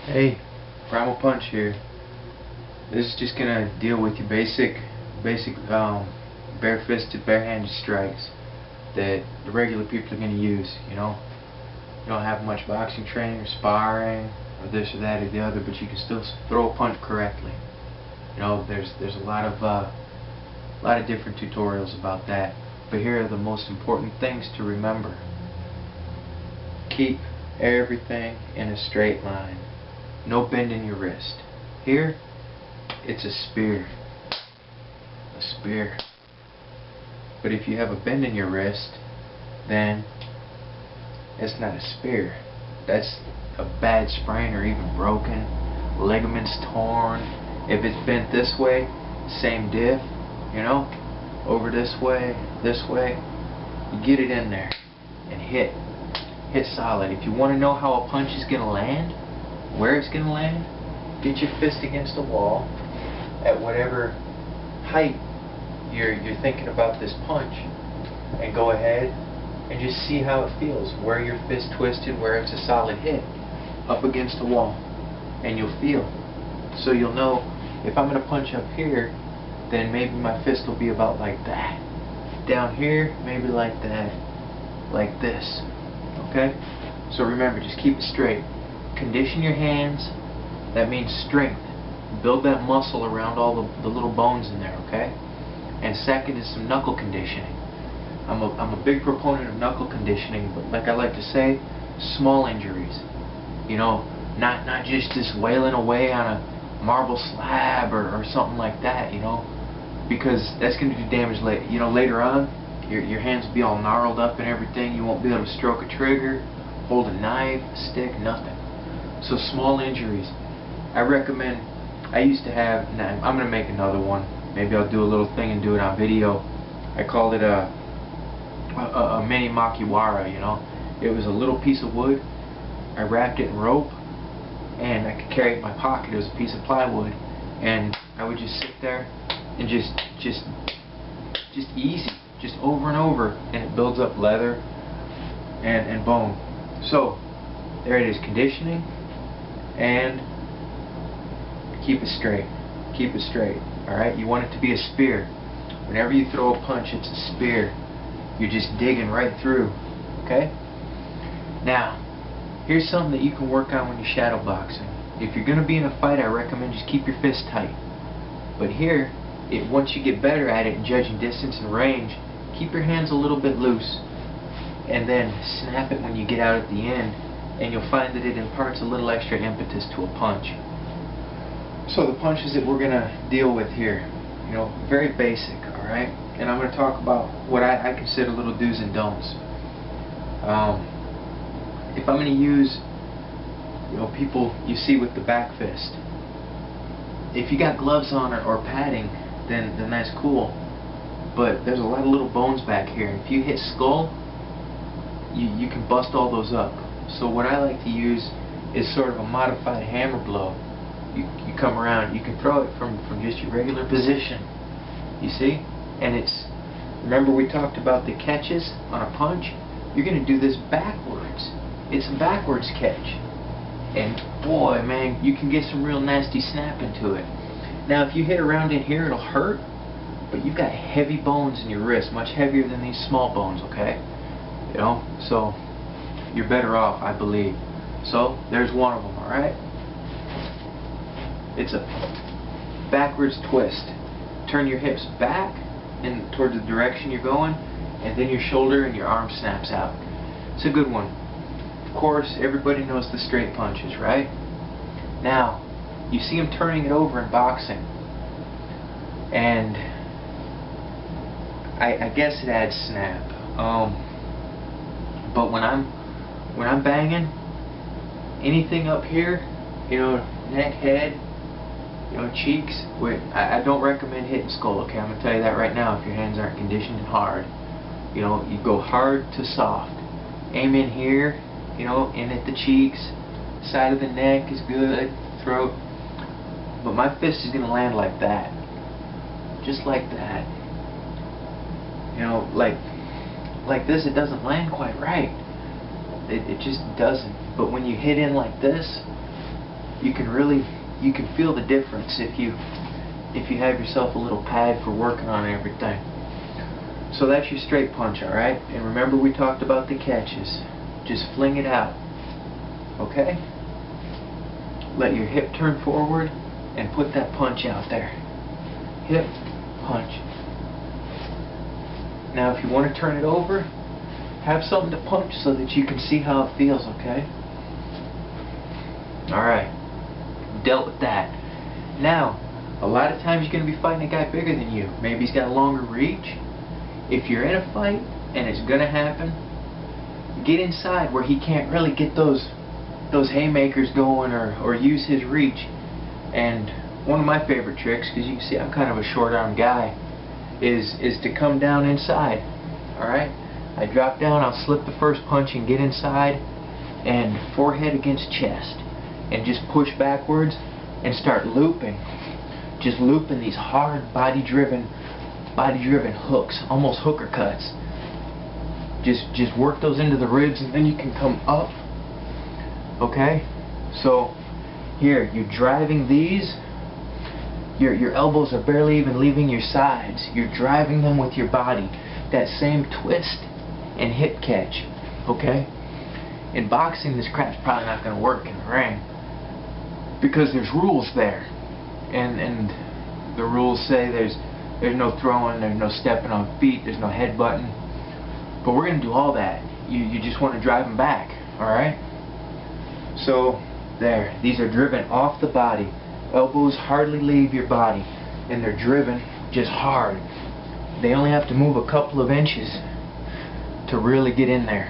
Hey, Primal Punch here. This is just gonna deal with your basic, bare-fisted, bare-handed strikes that the regular people are gonna use. You don't have much boxing training or sparring or this or that or the other, but you can still throw a punch correctly. There's a lot of different tutorials about that. But here are the most important things to remember. Keep everything in a straight line. No bend in your wrist. Here, it's a spear. A spear. But if you have a bend in your wrist, then it's not a spear. That's a bad sprain or even broken. Ligaments torn. If it's bent this way, same diff, over this way, you get it in there and hit solid. If you want to know how a punch is going to land, where it's going to land, get your fist against the wall at whatever height you're thinking about this punch, and go ahead and just see how it feels, where your fist twisted, where it's a solid hit up against the wall, and you'll feel. So you'll know, if I'm going to punch up here, then maybe my fist will be about like that. Down here, maybe like that, like this. Okay? So remember, just keep it straight. Condition your hands. That means strength. Build that muscle around all the little bones in there, okay? And second is some knuckle conditioning. I'm a big proponent of knuckle conditioning, but like I like to say, small injuries. Not just wailing away on a marble slab or something like that, because that's going to do damage later on. Your hands will be all gnarled up and everything. You won't be able to stroke a trigger, hold a knife, a stick, nothing. So small injuries. I recommend, I used to have, I'm going to make another one. Maybe I'll do a little thing and do it on video. I called it a mini makiwara, It was a little piece of wood. I wrapped it in rope, and I could carry it in my pocket. It was a piece of plywood. And I would just sit there and just easy, just over and over, and it builds up leather and bone. So there it is, conditioning, and keep it straight. Keep it straight. Alright? You want it to be a spear. Whenever you throw a punch, it's a spear. You're just digging right through. Okay? Now, here's something that you can work on when you're shadow boxing. If you're going to be in a fight, I recommend just keep your fist tight. But here, once you get better at it and judging distance and range, keep your hands a little bit loose. And then snap it when you get out at the end, and you'll find that it imparts a little extra impetus to a punch. So the punches that we're going to deal with here, very basic, alright? And I'm going to talk about what I consider little do's and don'ts. If I'm going to use, people you see with the back fist, if you got gloves on or padding, then that's cool. But there's a lot of little bones back here. If you hit skull, you can bust all those up. So what I like to use is sort of a modified hammer blow. You come around, you can throw it from just your regular position. You see? And remember we talked about the catches on a punch? You're going to do this backwards. It's a backwards catch. And boy, man, you can get some real nasty snap into it. Now if you hit around in here, it'll hurt, but you've got heavy bones in your wrist, much heavier than these small bones, okay? So you're better off, I believe. So there's one of them, alright? It's a backwards twist. Turn your hips back and towards the direction you're going, and then your shoulder and your arm snaps out. It's a good one. Of course, everybody knows the straight punches, right? Now, you see them turning it over in boxing, and I guess it adds snap. But when I'm banging, anything up here, neck, head, cheeks, I don't recommend hitting skull, okay? I'm going to tell you that right now if your hands aren't conditioned and hard. You go hard to soft. Aim in here, in at the cheeks, side of the neck is good, throat. But my fist is going to land like that. Just like that. Like this, it doesn't land quite right. It just doesn't. But when you hit in like this, you can feel the difference if you have yourself a little pad for working on everything. So that's your straight punch, alright? And remember, we talked about the catches. Just fling it out. Okay? Let your hip turn forward and put that punch out there. Hip, punch. Now if you want to turn it over, have something to punch so that you can see how it feels, okay? Alright. Dealt with that. Now, a lot of times you're going to be fighting a guy bigger than you. Maybe he's got a longer reach. If you're in a fight and it's going to happen, get inside where he can't really get those haymakers going or use his reach. And one of my favorite tricks, because you can see I'm kind of a short arm guy, is to come down inside. Alright? I drop down, I'll slip the first punch and get inside and forehead against chest and just push backwards and start looping. Just looping these hard body driven hooks, almost hooker cuts. Just work those into the ribs and then you can come up. Okay? So here, you're driving these. Your elbows are barely even leaving your sides. You're driving them with your body. That same twist and hip catch. Okay? In boxing, this crap's probably not going to work in the ring because there's rules there. And the rules say there's no throwing, there's no stepping on feet, there's no headbutting. But we're going to do all that. You just want to drive them back. Alright? So, there. These are driven off the body. Elbows hardly leave your body. And they're driven just hard. They only have to move a couple of inches to really get in there.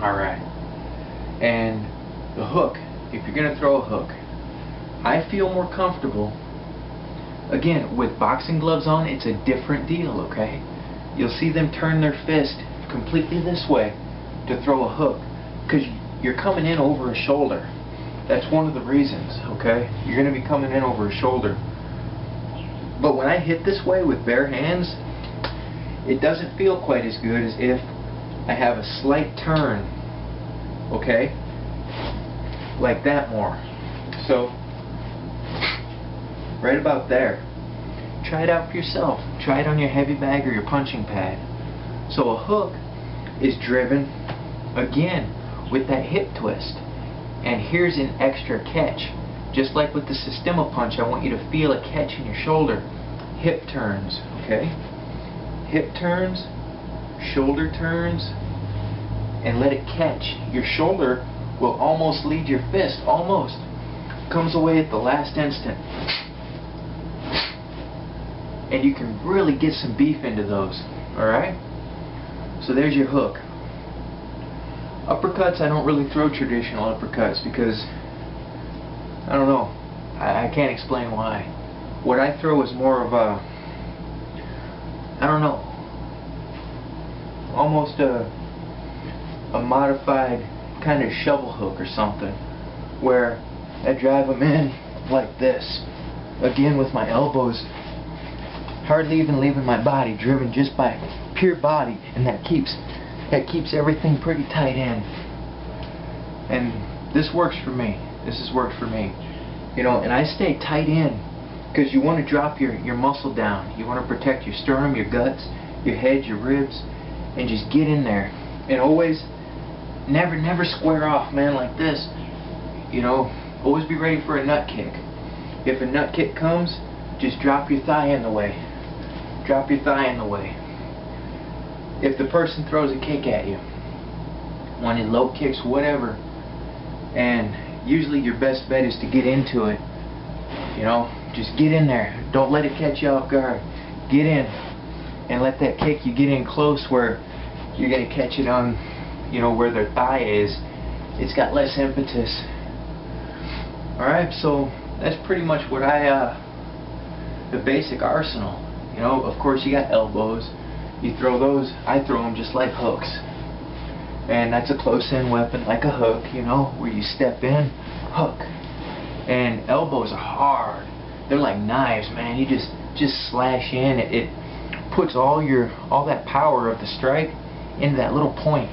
Alright. And the hook, if you're going to throw a hook, I feel more comfortable. Again, with boxing gloves on, it's a different deal, okay? You'll see them turn their fist completely this way to throw a hook because you're coming in over a shoulder. That's one of the reasons, okay? You're going to be coming in over a shoulder. But when I hit this way with bare hands, it doesn't feel quite as good as if I have a slight turn, okay? Like that more. So, right about there. Try it out for yourself. Try it on your heavy bag or your punching pad. So a hook is driven, again, with that hip twist. And here's an extra catch. Just like with the Systema punch, I want you to feel a catch in your shoulder. Hip turns, okay? Hip turns, shoulder turns, and let it catch. Your shoulder will almost lead your fist, almost. Comes away at the last instant. And you can really get some beef into those, alright? So there's your hook. Uppercuts, I don't really throw traditional uppercuts because, I don't know, I can't explain why. What I throw is more of a, I don't know, almost a modified kind of shovel hook or something, where I drive them in like this, again with my elbows hardly even leaving my body, driven just by pure body, and that keeps everything pretty tight in. And this works for me. This has worked for me. You know, and I stay tight in because you want to drop your muscle down. You want to protect your sternum, your guts, your head, your ribs, and just get in there. And always, never square off, man, like this. You know, always be ready for a nut kick. If a nut kick comes, just drop your thigh in the way. Drop your thigh in the way. If the person throws a kick at you, one of low kicks, whatever, and usually your best bet is to get into it. You know, just get in there. Don't let it catch you off guard. Get in and let that kick you get in close where you're going to catch it on, you know, where their thigh is. It's got less impetus. Alright, so that's pretty much what the basic arsenal. You know, of course you got elbows. You throw those, I throw them just like hooks. And that's a close-in weapon, like a hook, you know, where you step in, hook. And elbows are hard. They're like knives, man. You just slash in. It puts all that power of the strike into that little point.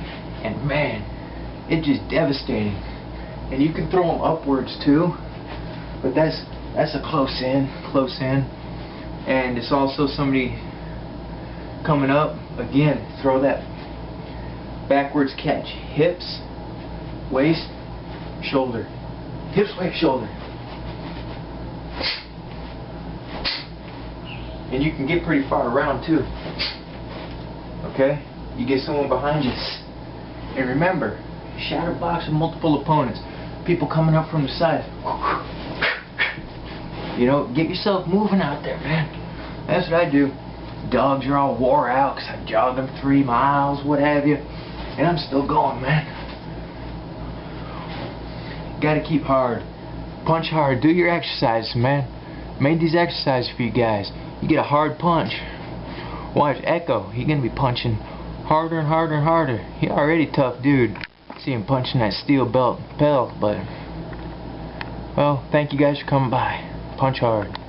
And man, it's just devastating. And you can throw them upwards too, but that's a close in. And it's also somebody coming up. Again, throw that backwards catch. Hips, waist, shoulder. Hips, waist, shoulder. And you can get pretty far around too. Okay? You get someone behind you. And remember, shadow box with multiple opponents. People coming up from the side. You know, get yourself moving out there, man. That's what I do. Dogs are all wore out because I jogged them 3 miles, what have you. And I'm still going, man. Gotta keep hard. Punch hard. Do your exercises, man. Made these exercises for you guys. You get a hard punch. Watch Echo. He's gonna be punching harder and harder and harder. He already tough dude. See him punching that steel belt, but well, thank you guys for coming by. Punch hard.